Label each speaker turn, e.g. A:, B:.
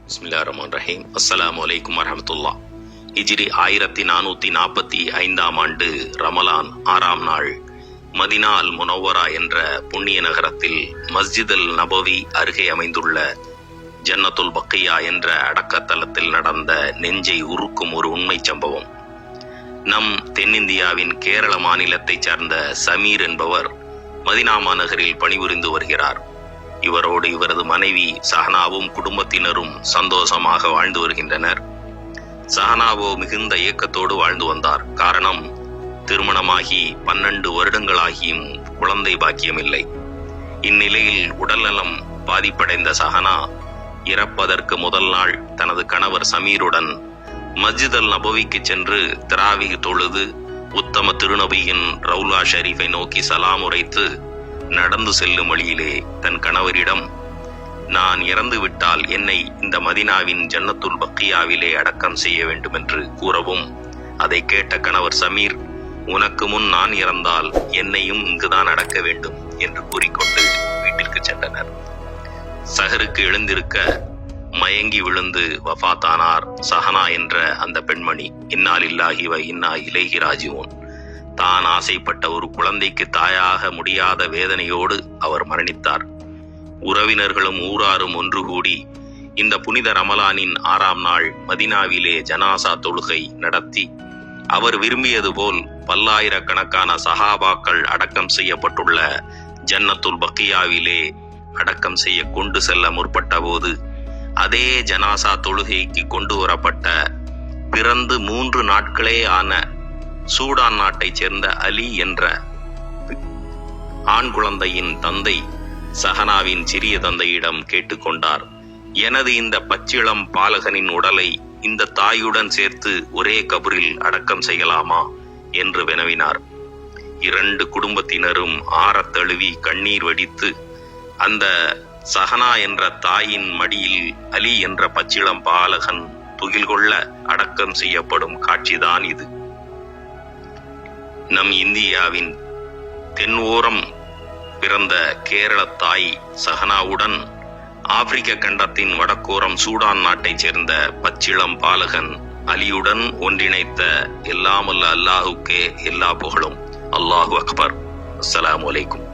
A: பிஸ்மில்லாஹிர்ரஹ்மானிர்ரஹீம். அஸ்ஸலாமு அலைக்கும் வரஹ்மத்துல்லாஹ். ஹிஜ்ரி 1445 ஆண்டு ரமலான் 6ஆம் நாள் மதீனா அல் முனவ்வரா என்ற புண்ணிய நகரத்தில் மஸ்ஜித் அல் நபவி அருகே அமைந்துள்ள ஜன்னத்துல் பக்கியா என்ற அடக்கத்தலத்தில் நடந்த நெஞ்சை உருக்கும் ஒரு உண்மை சம்பவம். நம் தென்னிந்தியாவின் கேரள மாநிலத்தைச் சார்ந்த சமீர் என்பவர் மதீனா மாநகரில் பணிபுரிந்து வருகிறார். இவரோடு இவரது மனைவி சஹனாவும் குடும்பத்தினரும் சந்தோஷமாக வாழ்ந்து வருகின்றனர். சஹனாவோ மிகுந்த ஏக்கத்தோடு வாழ்ந்து வந்தார். காரணம், திருமணமாகி 12 வருடங்களாகியும் குழந்தை பாக்கியமில்லை. இந்நிலையில் உடல்நலம் பாதிப்படைந்த சஹனா இறப்பதற்கு முதல் நாள் தனது கணவர் சமீருடன் மஸ்ஜித் அல் நபவிக்கு சென்று தராவீஹ் தொழுது உத்தம திருநபியின் ரவுலா ஷரீஃபை நோக்கி சலாம் உரைத்து நடந்து செல்லும் வழியிலே தன் கணவரிடம், நான் இறந்து விட்டால் என்னை இந்த மதீனாவின் ஜன்னத்துல் பக்கியாவிலே அடக்கம் செய்ய வேண்டும் என்று கூறவும், அதை கேட்ட கணவர் சமீர், உனக்கு முன் நான் இறந்தால் என்னையும் இங்குதான் அடக்க வேண்டும் என்று கூறிக்கொண்டு வீட்டிற்கு சென்றனர். சஹருக்கு எழுந்திருக்க மயங்கி விழுந்து வஃபாத்தானார் சஹனா என்ற அந்த பெண்மணி. இன்னா லில்லாஹி வ இன்னா இலைஹி ராஜிஊன். தான் ஆசைப்பட்ட ஒரு குழந்தைக்கு தாயாக முடியாத வேதனையோடு அவர் மரணித்தார். உறவினர்களும் ஊராரும் ஒன்று கூடி இந்த புனித ரமலானின் 6ஆம் நாள் மதீனாவிலே ஜனாசா தொழுகை நடத்தி அவர் விரும்பியது போல் பல்லாயிரக்கணக்கான சஹாபாக்கள் அடக்கம் செய்யப்பட்டுள்ள ஜன்னத்துல் பக்கியாவிலே அடக்கம் செய்ய கொண்டு செல்ல முற்பட்ட போது, அதே ஜனாசா தொழுகைக்கு கொண்டு வரப்பட்ட பிறந்து 3 நாட்களே ஆன சூடான் நாட்டைச் சேர்ந்த அலி என்ற ஆண் குழந்தையின் தந்தை சஹனாவின் சிறிய தந்தையிடம் கேட்டுக்கொண்டார், எனது இந்த பச்சிளம் பாலகனின் உடலை இந்த தாயுடன் சேர்த்து ஒரே கபரில் அடக்கம் செய்யலாமா என்று வினவினார். 2 குடும்பத்தினரும் ஆறத் தழுவி கண்ணீர் வடித்து அந்த சஹனா என்ற தாயின் மடியில் அலி என்ற பச்சிளம் பாலகன் துகில் கொள்ள அடக்கம் செய்யப்படும் காட்சிதான் இது. நம் இந்தியாவின் தென்ஓரம் பிறந்த கேரள தாய் சஹனாவுடன் ஆப்பிரிக்க கண்டத்தின் வடக்கோரம் சூடான் நாட்டைச் சேர்ந்த பச்சிளம் பாலகன் அலியுடன் ஒன்றிணைத்த எல்லாமல்ல அல்லாஹுக்கே எல்லா புகழும். அல்லாஹு அக்பர். அஸ்ஸலாமு அலைக்கும்.